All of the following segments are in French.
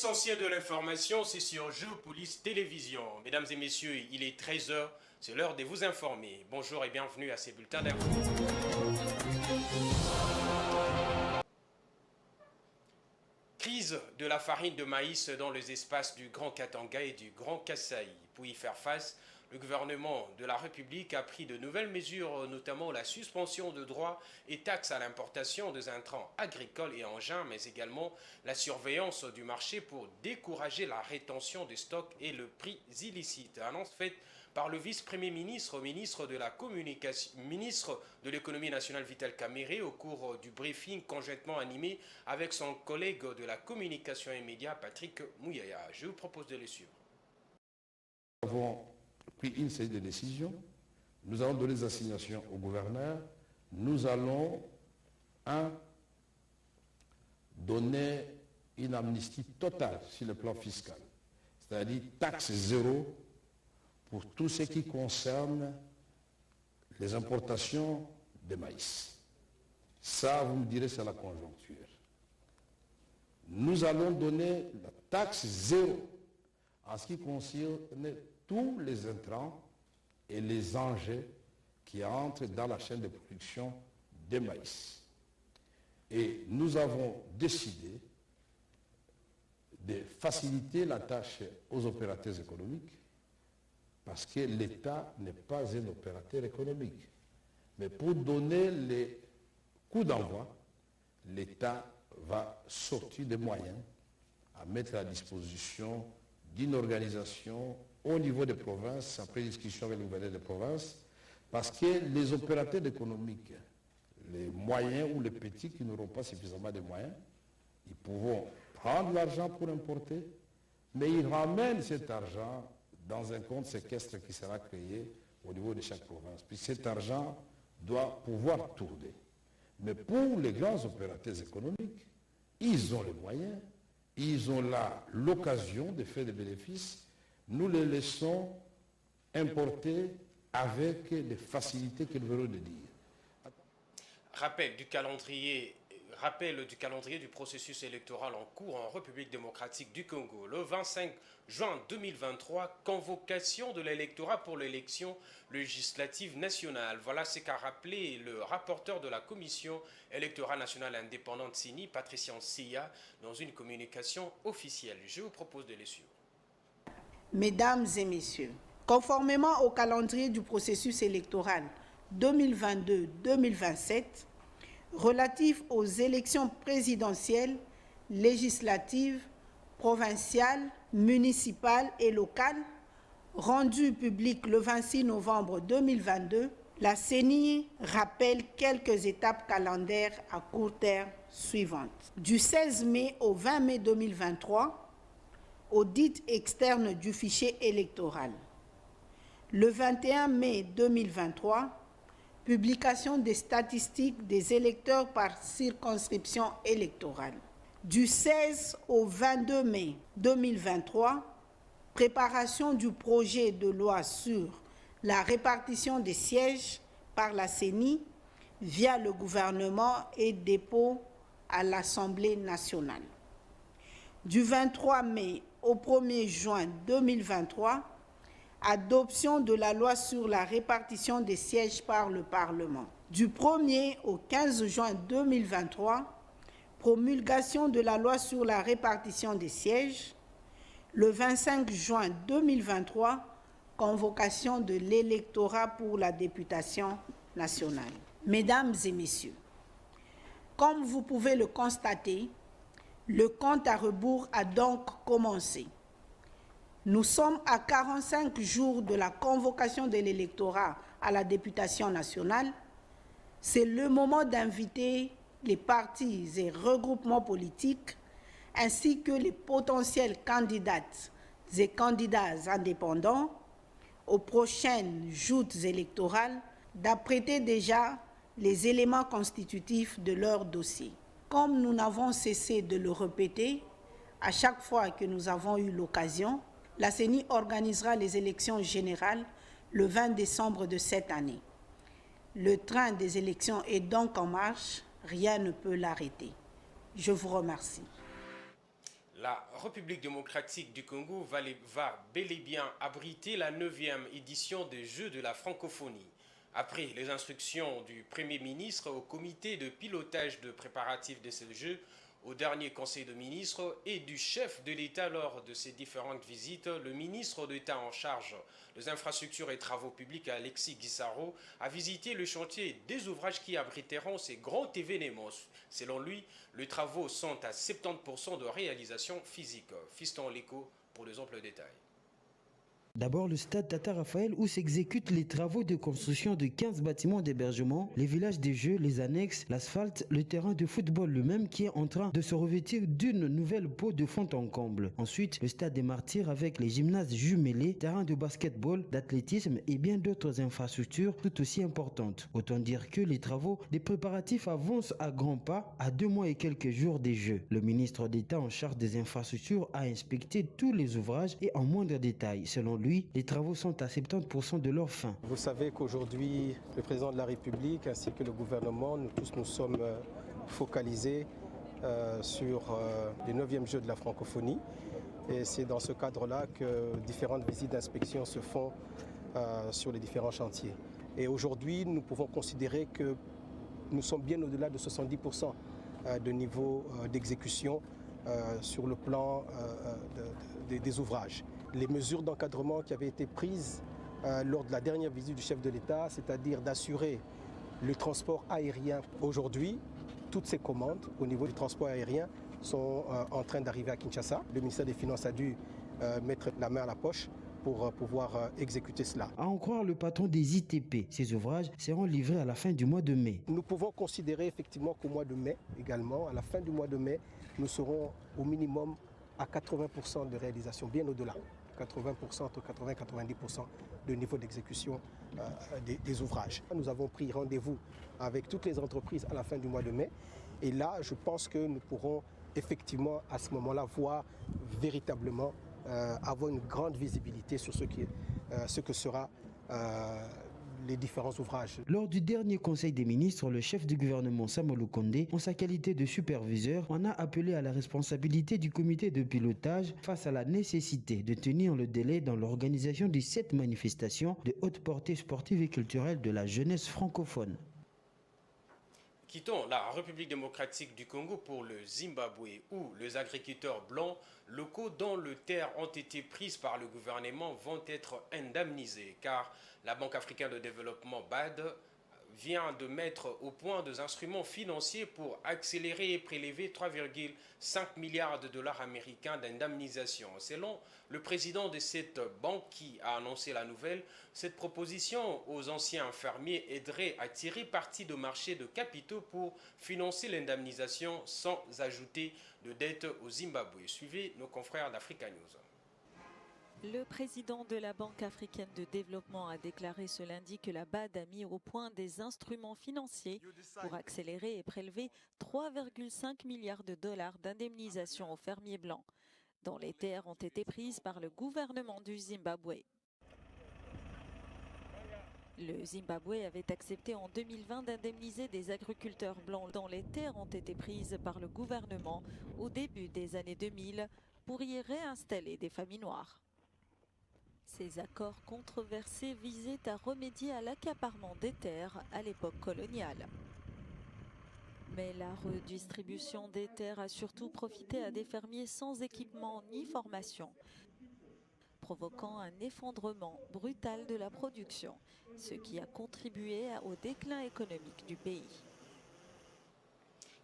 L'essentiel de l'information, c'est sur Géopolis Télévision. Mesdames et messieurs, il est 13 h, c'est l'heure de vous informer. Bonjour et bienvenue à ces bulletins d'infos. Crise de la farine de maïs dans les espaces du Grand Katanga et du Grand Kasaï. Pour y faire face, le gouvernement de la République a pris de nouvelles mesures, notamment la suspension de droits et taxes à l'importation des intrants agricoles et engins, mais également la surveillance du marché pour décourager la rétention des stocks et le prix illicite. Annonce faite par le vice-premier ministre, ministre de la Communication, ministre de l'économie nationale Vital Kamerhe au cours du briefing conjointement animé avec son collègue de la communication et médias Patrick Mouyaya. Je vous propose de les suivre. Nous avons pris une série de décisions, nous allons donner des assignations au gouverneur, nous allons donner une amnistie totale sur le plan fiscal, c'est-à-dire taxe zéro pour tout ce qui concerne les importations de maïs. Ça, vous me direz, c'est la conjoncture. Nous allons donner la taxe zéro en ce qui concerne tous les intrants et les engins qui entrent dans la chaîne de production de maïs. Et nous avons décidé de faciliter la tâche aux opérateurs économiques parce que l'État n'est pas un opérateur économique. Mais pour donner les coups d'envoi, l'État va sortir des moyens à mettre à disposition d'une organisation au niveau des provinces, après discussion avec le gouverneur des provinces, parce que les opérateurs économiques, les moyens ou les petits qui n'auront pas suffisamment de moyens, ils pourront prendre l'argent pour importer, mais ils ramènent cet argent dans un compte séquestre qui sera créé au niveau de chaque province. Puis cet argent doit pouvoir tourner. Mais pour les grands opérateurs économiques, ils ont les moyens, ils ont là l'occasion de faire des bénéfices. Nous les laissons importer avec les facilités qu'ils veulent de dire. Rappel du calendrier du processus électoral en cours en République démocratique du Congo. Le 25 juin 2023, convocation de l'électorat pour l'élection législative nationale. Voilà ce qu'a rappelé le rapporteur de la Commission électorale nationale indépendante CENI, Patricien Sia, dans une communication officielle. Je vous propose de les suivre. Mesdames et messieurs, conformément au calendrier du processus électoral 2022-2027, relatif aux élections présidentielles, législatives, provinciales, municipales et locales, rendu public le 26 novembre 2022, la CENI rappelle quelques étapes calendaires à court terme suivantes. Du 16 mai au 20 mai 2023, audit externe du fichier électoral. Le 21 mai 2023, publication des statistiques des électeurs par circonscription électorale. Du 16 au 22 mai 2023, préparation du projet de loi sur la répartition des sièges par la CENI via le gouvernement et dépôt à l'Assemblée nationale. Du 23 mai au 1er juin 2023, adoption de la loi sur la répartition des sièges par le Parlement. Du 1er au 15 juin 2023, promulgation de la loi sur la répartition des sièges. Le 25 juin 2023, convocation de l'électorat pour la députation nationale. Mesdames et messieurs, comme vous pouvez le constater, le compte à rebours a donc commencé. Nous sommes à 45 jours de la convocation de l'électorat à la députation nationale. C'est le moment d'inviter les partis et regroupements politiques ainsi que les potentiels candidates et candidats indépendants aux prochaines joutes électorales d'apprêter déjà les éléments constitutifs de leur dossier. Comme nous n'avons cessé de le répéter, à chaque fois que nous avons eu l'occasion, la CENI organisera les élections générales le 20 décembre de cette année. Le train des élections est donc en marche, rien ne peut l'arrêter. Je vous remercie. La République démocratique du Congo va bel et bien abriter la 9e édition des Jeux de la francophonie. Après les instructions du Premier ministre au comité de pilotage de préparatifs de ces Jeux, au dernier Conseil de ministres et du chef de l'État lors de ses différentes visites, le ministre d'État en charge des infrastructures et travaux publics, Alexis Guissaro, a visité le chantier des ouvrages qui abriteront ces grands événements. Selon lui, les travaux sont à 70% de réalisation physique. Fiston Léco pour les amples détails. D'abord, le stade Tata Raphaël où s'exécutent les travaux de construction de 15 bâtiments d'hébergement, les villages des jeux, les annexes, l'asphalte, le terrain de football lui-même qui est en train de se revêtir d'une nouvelle peau de fond en comble. Ensuite, le stade des Martyrs avec les gymnases jumelés, terrain de basketball, d'athlétisme et bien d'autres infrastructures tout aussi importantes. Autant dire que les travaux des préparatifs avancent à grands pas à 2 mois et quelques jours des Jeux. Le ministre d'État en charge des infrastructures a inspecté tous les ouvrages et en moindre détail. Selon lui, les travaux sont à 70% de leur fin. Vous savez qu'aujourd'hui, le président de la République ainsi que le gouvernement, nous tous nous sommes focalisés sur les 9e Jeux de la francophonie. Et c'est dans ce cadre-là que différentes visites d'inspection se font sur les différents chantiers. Et aujourd'hui, nous pouvons considérer que nous sommes bien au-delà de 70% de niveau d'exécution sur le plan des ouvrages. Les mesures d'encadrement qui avaient été prises lors de la dernière visite du chef de l'État, c'est-à-dire d'assurer le transport aérien. Aujourd'hui, toutes ces commandes au niveau du transport aérien sont en train d'arriver à Kinshasa. Le ministère des Finances a dû mettre la main à la poche pour pouvoir exécuter cela. À en croire le patron des ITP, ces ouvrages seront livrés à la fin du mois de mai. Nous pouvons considérer effectivement qu'au mois de mai également, à la fin du mois de mai, nous serons au minimum à 80% de réalisation, bien au-delà. 80%, entre 80 et 90% de niveau d'exécution des ouvrages. Nous avons pris rendez-vous avec toutes les entreprises à la fin du mois de mai. Et là, je pense que nous pourrons effectivement à ce moment-là voir véritablement avoir une grande visibilité sur ce que sera les différents ouvrages. Lors du dernier Conseil des ministres, le chef du gouvernement Samuel Kondé, en sa qualité de superviseur, en a appelé à la responsabilité du comité de pilotage face à la nécessité de tenir le délai dans l'organisation de cette manifestation de haute portée sportive et culturelle de la jeunesse francophone. Quittons la République démocratique du Congo pour le Zimbabwe, où les agriculteurs blancs locaux dont les terres ont été prises par le gouvernement vont être indemnisés, car la Banque africaine de développement BAD vient de mettre au point des instruments financiers pour accélérer et prélever 3,5 milliards de dollars américains d'indemnisation. Selon le président de cette banque qui a annoncé la nouvelle, cette proposition aux anciens fermiers aiderait à tirer parti du marché de capitaux pour financer l'indemnisation sans ajouter de dettes au Zimbabwe. Suivez nos confrères d'Africa News. Le président de la Banque africaine de développement a déclaré ce lundi que la BAD a mis au point des instruments financiers pour accélérer et prélever 3,5 milliards de dollars d'indemnisation aux fermiers blancs, dont les terres ont été prises par le gouvernement du Zimbabwe. Le Zimbabwe avait accepté en 2020 d'indemniser des agriculteurs blancs dont les terres ont été prises par le gouvernement au début des années 2000 pour y réinstaller des familles noires. Ces accords controversés visaient à remédier à l'accaparement des terres à l'époque coloniale. Mais la redistribution des terres a surtout profité à des fermiers sans équipement ni formation, provoquant un effondrement brutal de la production, ce qui a contribué au déclin économique du pays.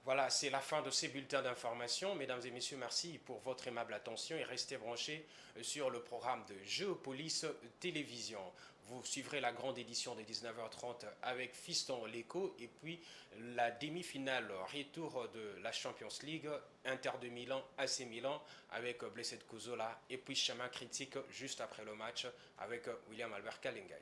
Voilà, c'est la fin de ces bulletins d'information. Mesdames et messieurs, merci pour votre aimable attention et restez branchés sur le programme de Géopolis Télévision. Vous suivrez la grande édition de 19h30 avec Fiston Léco et puis la demi-finale retour de la Champions League, Inter de Milan, AC Milan avec Blessed Kuzola et puis Chemin Critique juste après le match avec William Albert Kalengai.